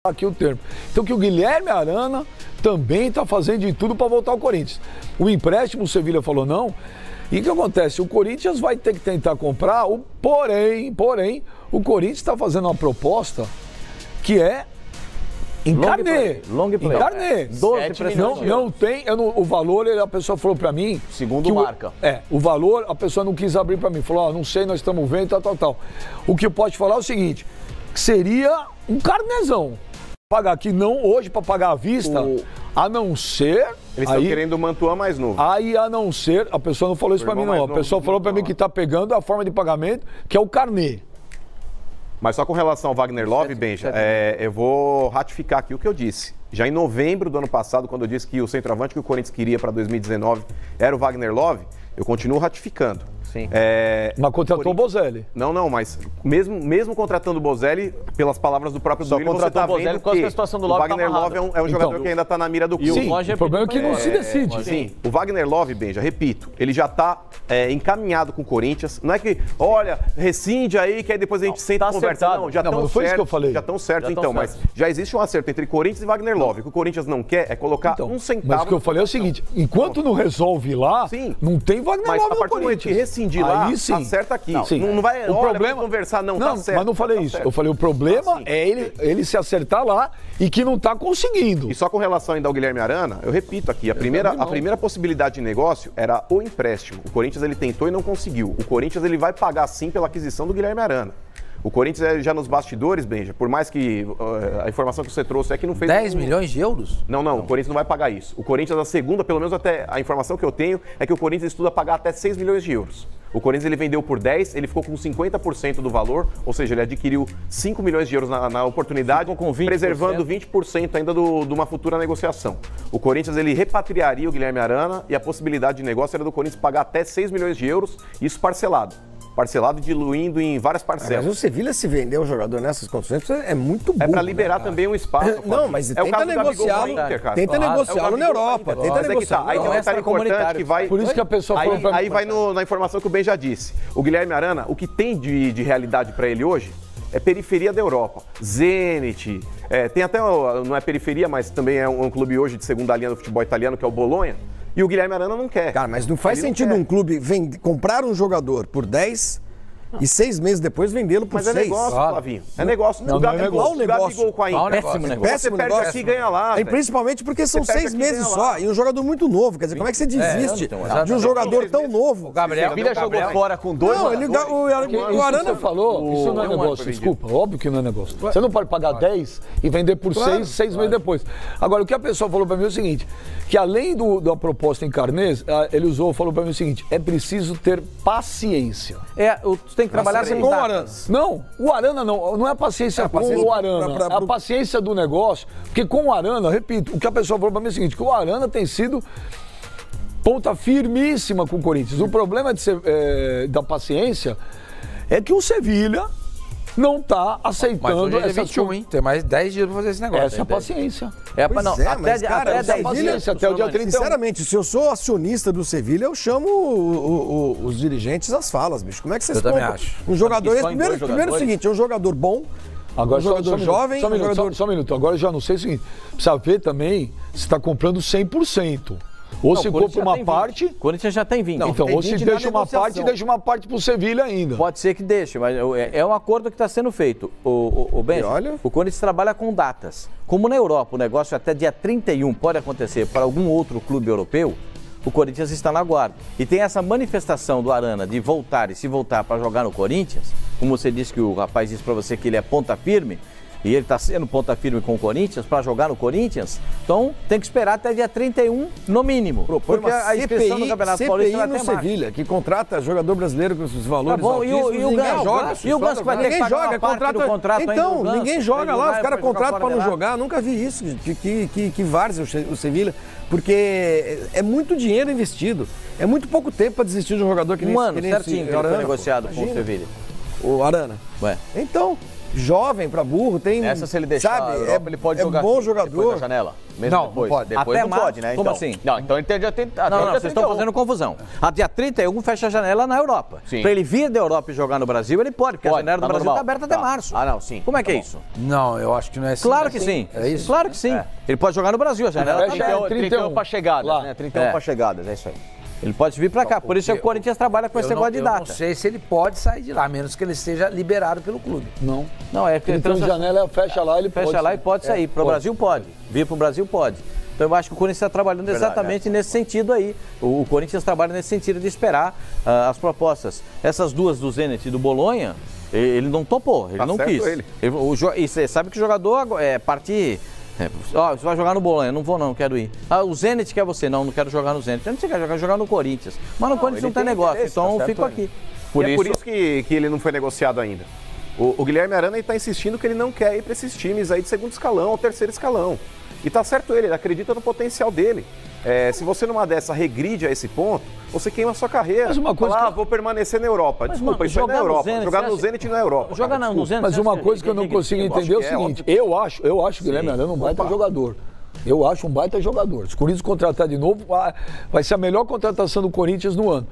aqui o termo. Então que o Guilherme Arana também está fazendo de tudo para voltar ao Corinthians. O empréstimo, o Sevilha falou não. E o que acontece? O Corinthians vai ter que tentar comprar, porém, o Corinthians está fazendo uma proposta que é em carnê. Long play. Em carnê. 12 não tem, o valor, a pessoa falou para mim... Segundo marca. O valor, a pessoa não quis abrir para mim. Falou, não sei, nós estamos vendo, tal. O que eu posso te falar é o seguinte, que seria um carnezão. Pagar aqui não hoje para pagar à vista, a não ser... Eles estão querendo o Mantuan mais novo. Aí, a não ser... A pessoa não falou isso para mim, não. A pessoa falou para mim que está pegando a forma de pagamento, que é o carnê. Mas só com relação ao Wagner Love, Benja, eu vou ratificar aqui o que eu disse. Já em novembro do ano passado, quando eu disse que o centroavante que o Corinthians queria para 2019 era o Wagner Love, eu continuo ratificando. Sim. Mas contratou o Bozelli. Não, mas mesmo contratando o Bozelli, pelas palavras do próprio Duílio, você está vendo que a situação do Love o Wagner Love é um jogador que ainda está na mira do clube. Sim, o problema é que não se decide. Sim, o Wagner Love, Benja, repito, ele já está encaminhado com o Corinthians. Não é que, olha, rescinde aí, que aí depois a gente senta e conversa. Não, já estão certos. Que eu falei. Já estão certos, então. Mas já existe um acerto entre Corinthians e Wagner Love. O que o Corinthians não quer é colocar um centavo. Mas o que eu falei é o seguinte, enquanto não resolve lá, não tem Wagner Love no Corinthians. Mas a partir do momento que rescindir lá, acerta aqui. Não vai conversar, não, tá certo. Mas não falei isso. Eu falei, o problema é ele se acertar lá e que não está conseguindo. E só com relação ainda ao Guilherme Arana, eu repito aqui, a primeira possibilidade de negócio era o empréstimo. O Corinthians ele tentou e não conseguiu. O Corinthians ele vai pagar sim pela aquisição do Guilherme Arana. O Corinthians já nos bastidores, Benja, por mais que a informação que você trouxe é que não fez... 10 milhões de euros? Não, o Corinthians não vai pagar isso. O Corinthians, a segunda, pelo menos até a informação que eu tenho, é que o Corinthians estuda pagar até 6 milhões de euros. O Corinthians ele vendeu por 10, ele ficou com 50% do valor, ou seja, ele adquiriu 5 milhões de euros na oportunidade, com 20%. Preservando 20% ainda de uma futura negociação. O Corinthians ele repatriaria o Guilherme Arana e a possibilidade de negócio era do Corinthians pagar até 6 milhões de euros, isso parcelado e diluindo em várias parcelas. Mas o Sevilha se vender um jogador nessas condições é muito burro. É para liberar também um espaço. Não, mas tenta negociá-lo. Tenta negociá-lo na Europa. Tenta negociá-lo. Aí tem um detalhe importante que vai... Por isso que a pessoa falou pra mim. Aí vai na informação que o Ben já disse. O Guilherme Arana, o que tem de realidade para ele hoje é periferia da Europa. Zenit, tem até, não é periferia, mas também é um clube hoje de segunda linha do futebol italiano, que é o Bolonha. E o Guilherme Arana não quer. Cara, mas não faz sentido um clube comprar um jogador por 10 e 6 meses depois vendê-lo por 6. Mas é negócio, Flavinho. É negócio. Não, não é negócio. O Gabigol com a Inter. Péssimo negócio. Você perde aqui e ganha lá. Principalmente porque são 6 meses só. E um jogador muito novo. Quer dizer, como é que você desiste de um jogador tão novo? O Gabriel jogou fora com 2 jogadores. O Arana falou, isso não é negócio, desculpa, óbvio que não é negócio. Você não pode pagar 10 e vender por 6 meses depois. Agora, o que a pessoa falou pra mim é o seguinte, que além da proposta em carnês, ele falou pra mim o seguinte, é preciso ter paciência. Tu tem que trabalhar com o Arana. Não, o Arana não é a paciência com o Arana, é a paciência do negócio, porque com o Arana, repito, o que a pessoa falou pra mim é o seguinte, que o Arana tem sido ponta firmíssima com o Corinthians. O problema da paciência é que o Sevilha não está aceitando mas hoje é 21, hein? Tem mais 10 dias para fazer esse negócio. Essa é a paciência. Até paciência até o dia 31. Sinceramente, se eu sou acionista do Sevilha, eu chamo os dirigentes às falas, bicho. Como é que vocês também acho. Um jogador... Primeiro é o seguinte, é um jogador bom, agora, um jogador jovem... Só um minuto. Agora eu já não sei o seguinte, precisa ver também se está comprando 100%. Ou se compra uma parte... O Corinthians já tem 20. Então, ou se deixa uma parte e deixa uma parte pro Sevilha ainda. Pode ser que deixe, mas é um acordo que está sendo feito. O Ben, o Corinthians trabalha com datas. Como na Europa o negócio até dia 31 pode acontecer para algum outro clube europeu, o Corinthians está na guarda. E tem essa manifestação do Arana de voltar e se voltar para jogar no Corinthians, como você disse que o rapaz disse para você que ele é ponta firme, e ele está sendo ponta firme com o Corinthians para jogar no Corinthians, então tem que esperar até dia 31 no mínimo. Porque a inscrição no Campeonato Paulista vai ter Sevilha, que contrata jogador brasileiro com os valores altíssimos, ninguém joga. E o Ganso vai ter que pagar uma parte do contrato ainda. Então, ninguém joga lá, os caras contratam para não jogar. Nunca vi isso, que várzea o Sevilha, porque é muito dinheiro investido. É muito pouco tempo para desistir de um jogador que nem certinho que ele foi negociado com o Sevilha. O Arana. Ué. Então... jovem pra burro, tem... Essa se ele deixar, sabe, Europa, ele pode jogar bom aqui, jogador. depois da janela. Mesmo Não, depois. não pode. Depois Até não março, pode, né? como Então, assim? Não, então ele tem dia 30. Não, vocês estão fazendo confusão. A dia 31 fecha a janela na Europa. Sim. Pra ele vir da Europa e jogar no Brasil, ele pode, porque a janela do Brasil normal. tá aberta até março. Ah, não, sim. Como é que é isso? Não, eu acho que não é assim. Claro que sim. É isso? Claro que sim. Ele pode jogar no Brasil, a janela tá Fecha aberta. 31 para chegadas, lá. né? 31 para chegadas, é isso aí. Ele pode vir pra cá. Por isso é que o Corinthians trabalha com esse negócio de Eu não data. sei se ele pode sair de lá, a menos que ele esteja liberado pelo clube. Não. Não, é porque Então, janela, fecha lá, ele fecha pode. lá e pode sair. Pro Brasil pode. Vir pro Brasil pode. Então eu acho que o Corinthians está trabalhando exatamente nesse sentido aí. O Corinthians trabalha nesse sentido de esperar as propostas. Essas duas do Zenit e do Bolonha, ele não topou, ele não quis. E você sabe que o jogador é partir. Você vai jogar no Bolonha, não vou não, quero ir. O Zenit quer você, não quero jogar no Zenit. Eu não sei, quer jogar no Corinthians. Mas no Corinthians não tem negócio, então eu fico aqui. Por isso que ele não foi negociado ainda. O Guilherme Arana está insistindo que ele não quer ir para esses times aí de segundo escalão ou terceiro escalão. E tá certo ele acredita no potencial dele. Se você numa dessa regride a esse ponto, você queima a sua carreira. Mas uma coisa vou permanecer na Europa. Desculpa, isso é na Europa. Jogar no Zenit na Europa. Jogar no Zenit. Mas uma coisa que eu não consigo entender é o seguinte, eu acho o Guilherme Arana um baita jogador. Eu acho um baita jogador. Se o Corinthians contratar de novo, vai ser a melhor contratação do Corinthians no ano.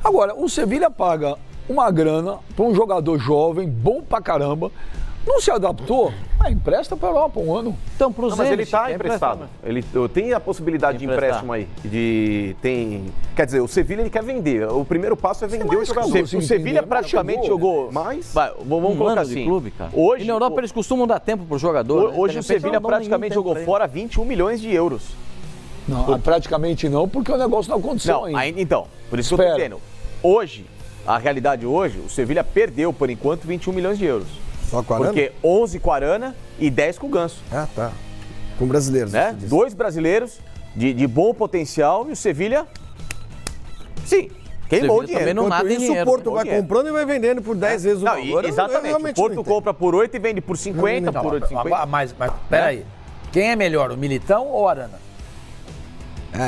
Agora, o Sevilha paga uma grana para um jogador jovem, bom pra caramba, não se adaptou, empresta para a Europa um ano. Então, pro Zenit, mas ele está emprestado. Ele tem a possibilidade de empréstimo aí. Quer dizer, o Sevilha ele quer vender. O primeiro passo é vender o jogador. O Sevilha praticamente jogou. Vamos colocar assim. Clube, cara. Hoje, e na Europa eles costumam dar tempo pro jogador. Hoje o Sevilha praticamente jogou fora 21 milhões de euros. Não, praticamente não, porque o negócio não aconteceu ainda. Então, por isso que eu estou dizendo. Hoje, a realidade hoje, o Sevilha perdeu, por enquanto, 21 milhões de euros. Só com a Arana? Porque 11 com a Arana e 10 com o Ganso. Ah, tá. Com brasileiros. Né? 2 brasileiros de bom potencial e o Sevilha, sim, queimou o dinheiro. Não nada isso o Porto vai comprando e vai vendendo por 10 vezes o valor. Exatamente, o Porto compra por 8 e vende por 50, por 8,50. Mas peraí, quem é melhor, o Militão ou o Arana?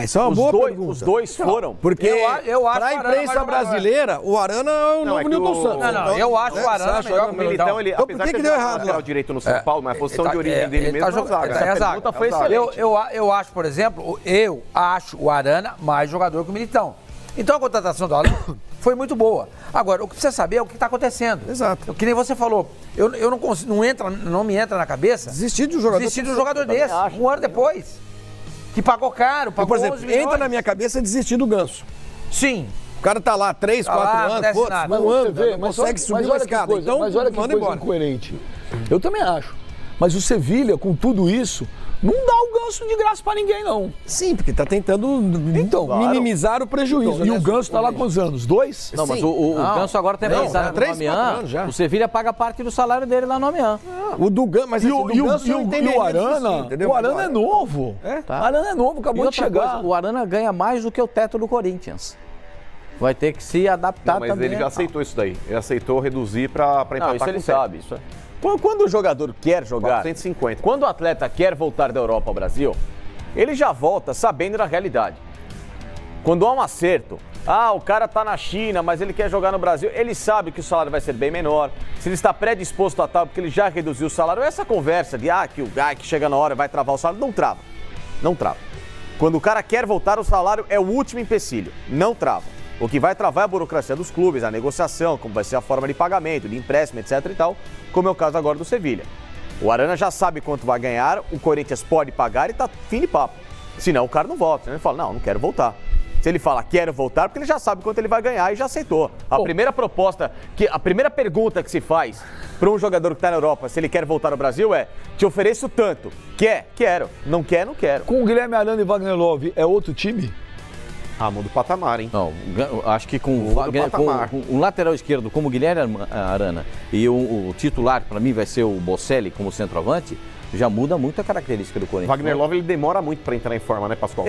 Isso é uma boa pergunta. Os dois foram. Porque para a imprensa brasileira, o Arana é o novo Nilton Santos. Não, eu acho o Arana melhor que o Militão. Então por que deu errado lá? Direito no São Paulo, mas a posição de origem dele mesmo é a zaga. A pergunta foi excelente. Eu acho, por exemplo, o Arana mais jogador que o Militão. Então a contratação do Arana foi muito boa. Agora, o que precisa saber é o que está acontecendo. Exato. Que nem você falou, eu não consigo, não me entra na cabeça desistir de um jogador desse, um ano depois. Que pagou caro, pagou por exemplo, entra na minha cabeça desistir do Ganso. Sim. O cara tá lá 3, 4 anos, não anda, não consegue subir uma escada. Então, mas olha que coisa incoerente. Eu também acho. Mas o Sevilha, com tudo isso, não dá o Ganso de graça pra ninguém, não. Sim, porque tá tentando minimizar o prejuízo. E o Ganso tá lá quantos anos? 2? Não, mas o Ganso agora tem pensado no Amiens. O Sevilha paga parte do salário dele lá no Amiens. O do Ganso, mas e o Arana, o Arana é novo. O Arana é novo, acabou de chegar. O Arana ganha mais do que o teto do Corinthians. Vai ter que se adaptar também. Mas ele já aceitou isso daí. Ele aceitou reduzir pra empatar isso com ele sabe. Isso é. Quando o jogador quer jogar, 450. Quando o atleta quer voltar da Europa ao Brasil, ele já volta sabendo da realidade. Quando há um acerto, o cara tá na China, mas ele quer jogar no Brasil, ele sabe que o salário vai ser bem menor, se ele está predisposto a tal, porque ele já reduziu o salário, essa conversa de que chega na hora vai travar o salário, não trava. Não trava. Quando o cara quer voltar, o salário é o último empecilho, não trava. O que vai travar é a burocracia dos clubes, a negociação, como vai ser a forma de pagamento, de empréstimo, etc e tal, como é o caso agora do Sevilha. O Arana já sabe quanto vai ganhar, o Corinthians pode pagar e tá fim de papo. Senão o cara não volta, ele fala, não quero voltar. Se ele fala, quero voltar, porque ele já sabe quanto ele vai ganhar e já aceitou. A primeira pergunta que se faz para um jogador que está na Europa, se ele quer voltar ao Brasil, é, te ofereço tanto. Quer? Quero. Não quer? Não quero. Com o Guilherme Arana e Wagner Love, é outro time? Muda o patamar, hein? Não, acho que com um lateral esquerdo como o Guilherme Arana e o titular, para mim, vai ser o Bocelli como centroavante, já muda muito a característica do Corinthians. Wagner Love, ele demora muito para entrar em forma, né, Pascoal?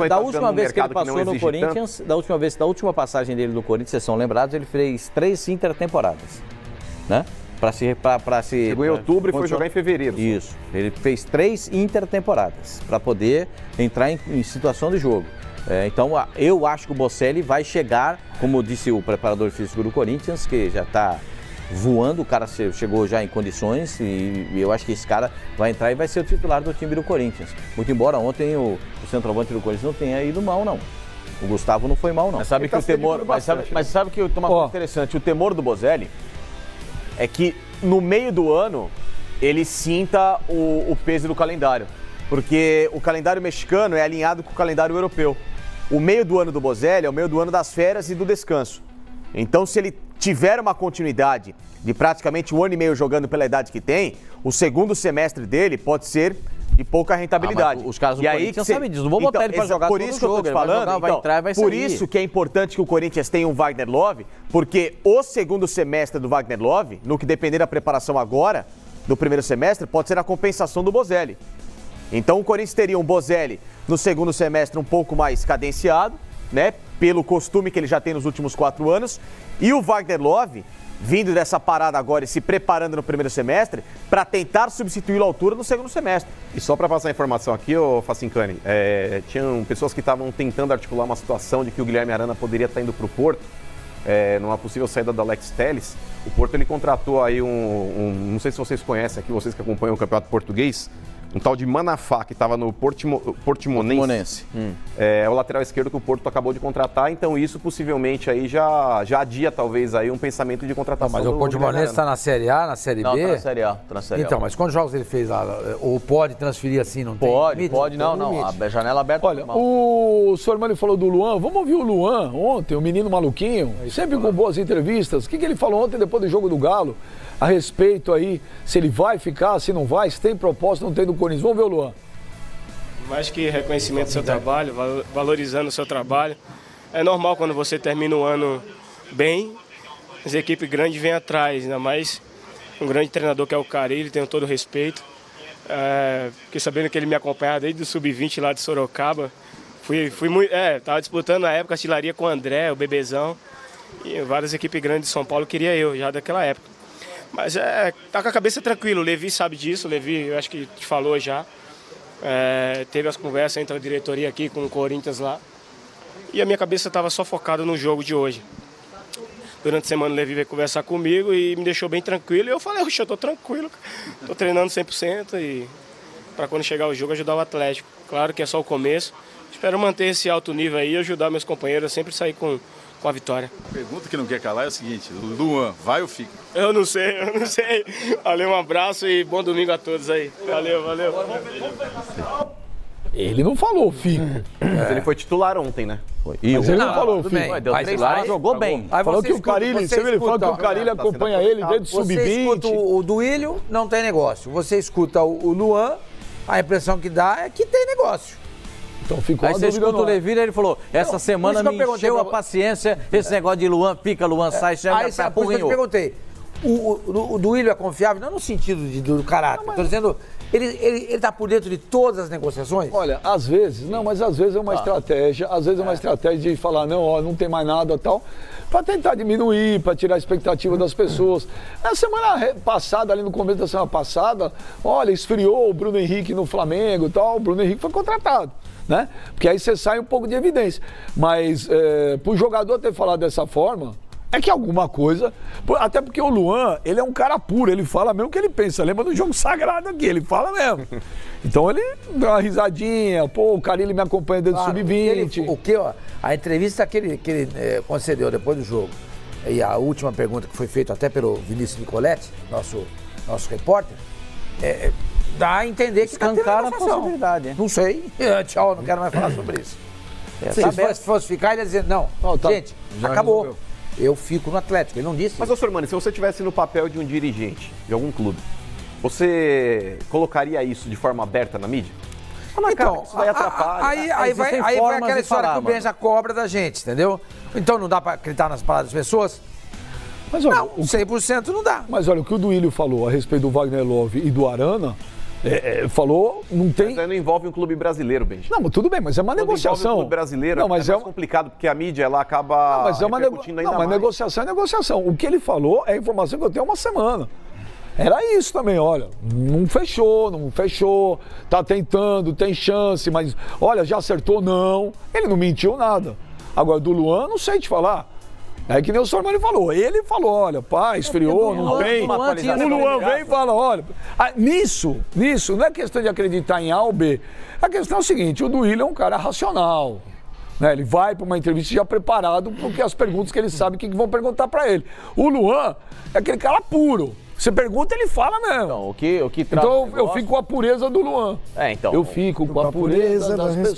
Da última vez que ele passou no Corinthians, da última passagem dele no Corinthians, vocês são lembrados, ele fez 3 intertemporadas, né? Chegou em outubro e foi jogar em fevereiro. Isso, ele fez 3 intertemporadas para poder entrar em situação de jogo. Então, eu acho que o Bocelli vai chegar, como disse o preparador físico do Corinthians, que já está voando, o cara chegou já em condições e eu acho que esse cara vai entrar e vai ser o titular do time do Corinthians. Muito embora ontem o centroavante do Corinthians não tenha ido mal, não. O Gustavo não foi mal, não. Mas sabe que o temor... Mas sabe que tem uma coisa interessante. O temor do Bozelli é que no meio do ano ele sinta o peso do calendário. Porque o calendário mexicano é alinhado com o calendário europeu. O meio do ano do Bozelli é o meio do ano das férias e do descanso. Então, se ele tiver uma continuidade de praticamente 1 ano e meio jogando pela idade que tem, o segundo semestre dele pode ser de pouca rentabilidade. Os caras do Corinthians sabem disso. Não vou botar ele para jogar por isso que eu tô te falando. Vai entrar, vai sair. Por isso que é importante que o Corinthians tenha um Wagner Love, porque o segundo semestre do Wagner Love, no que depender da preparação agora, do primeiro semestre, pode ser a compensação do Bozelli. Então o Corinthians teria um Bozelli no segundo semestre um pouco mais cadenciado, né? Pelo costume que ele já tem nos últimos 4 anos. E o Wagner Love, vindo dessa parada agora e se preparando no primeiro semestre, para tentar substituí-lo à altura no segundo semestre. E só para passar a informação aqui, ô Facincani, tinham pessoas que estavam tentando articular uma situação de que o Guilherme Arana poderia estar indo para o Porto, numa possível saída do Alex Telles. O Porto ele contratou aí não sei se vocês conhecem aqui, vocês que acompanham o campeonato português, um tal de Manafá, que estava no Portimonense. É o lateral esquerdo que o Porto acabou de contratar, então isso possivelmente aí já adia talvez aí um pensamento de contratação. Mas o Portimonense está na Série A, na Série B? Não, está na Série A. Tá na Série então, A. Mas quantos jogos ele fez lá? Ou pode transferir assim, não pode, tem? Pode, não. A janela aberta. Olha, o senhor Armani falou do Luan. Vamos ouvir o Luan ontem, o menino maluquinho, sempre com boas entrevistas. O que ele falou ontem depois do jogo do Galo? A respeito aí, se ele vai ficar, se não vai, se tem proposta, não tem do Corinthians. Vamos ver o Luan. Mais que reconhecimento do seu trabalho, valorizando o seu trabalho. É normal quando você termina o ano bem, as equipes grandes vêm atrás, ainda mais um grande treinador que é o Carille, tenho todo o respeito. Fiquei sabendo que ele me acompanhava desde o Sub-20 lá de Sorocaba. Estava disputando na época a artilharia com o André, o Bebezão, e várias equipes grandes de São Paulo queria eu, já daquela época. Mas tá com a cabeça tranquila, o Levi sabe disso, o Levi eu acho que te falou já. Teve as conversas entre a diretoria aqui com o Corinthians lá. E a minha cabeça estava só focada no jogo de hoje. Durante a semana o Levi veio conversar comigo e me deixou bem tranquilo. E eu falei, eu tô tranquilo, tô treinando 100% e para quando chegar o jogo ajudar o Atlético. Claro que é só o começo. Espero manter esse alto nível aí e ajudar meus companheiros a sempre sair com a vitória. A pergunta que não quer calar é o seguinte, Luan, vai ou fica? Eu não sei. Valeu, um abraço e bom domingo a todos aí. Valeu. Ele não falou, fica. Mas ele foi titular ontem, né? Mas ele não falou, fica. Deu 3 lá, jogou bem. Falou que o Carille, ele falou que o Carille acompanha ele desde o Sub-20. Você escuta o Duílio, não tem negócio. Você escuta o Luan, a impressão que dá é que tem negócio. Então ficou aí você escuta o Levi, ele falou, essa semana me encheu a paciência, esse negócio de Luan fica, Luan sai, aí por isso que eu te perguntei, o Duílio é confiável, não no sentido do caráter, estou dizendo, ele tá por dentro de todas as negociações? Olha, às vezes é uma estratégia, de falar, não tem mais nada e tal, para tentar diminuir, para tirar a expectativa das pessoas. Na semana passada, ali no começo da semana passada, olha, esfriou o Bruno Henrique no Flamengo e tal, o Bruno Henrique foi contratado. Né? Porque aí você sai um pouco de evidência. Mas para o jogador ter falado dessa forma, é que alguma coisa... Até porque o Luan, ele é um cara puro, ele fala mesmo o que ele pensa. Lembra do jogo sagrado aqui, ele fala mesmo. Então ele dá uma risadinha, o Carille me acompanha desde o Sub-20. A entrevista que ele concedeu depois do jogo, e a última pergunta que foi feita até pelo Vinícius Nicoletti, nosso repórter, dá a entender que escancara a possibilidade. Não sei. Tchau, não quero mais falar sobre isso. Se fosse ficar, ele ia dizer, gente, acabou. Resolveu. Eu fico no Atlético. Ele não disse. Mas, senhor Mani, se você estivesse no papel de um dirigente de algum clube, você colocaria isso de forma aberta na mídia? Então, isso daí atrapalha. Aí vai aquela história que o Benja cobra da gente, entendeu? Então não dá pra acreditar nas palavras das pessoas? Mas olha, não, 100% não dá. Mas olha, o que o Duílio falou a respeito do Wagner Love e do Arana, falou, não tem... Mas aí não envolve um clube brasileiro, Benja. Não, mas tudo bem, mas é uma negociação. Um clube brasileiro é mais complicado, porque a mídia ela acaba repercutindo ainda mais. Mas negociação é negociação. O que ele falou é a informação que eu tenho há uma semana. Era isso também, olha, não fechou, tá tentando, tem chance, mas olha, já acertou, não. Ele não mentiu nada. Agora, do Luan, não sei te falar. É que nem o Sormani falou. Ele falou, olha, pá, esfriou, não tem. O Luan vem e fala, olha... Nisso, não é questão de acreditar em A ou B. A questão é o seguinte, o Duílio é um cara racional. Né? Ele vai para uma entrevista já preparado porque as perguntas que ele sabe que vão perguntar para ele. O Luan é aquele cara puro. Você pergunta, ele fala mesmo. Então, o que então eu fico com a pureza do Luan. Então. Eu fico com a pureza das pessoas.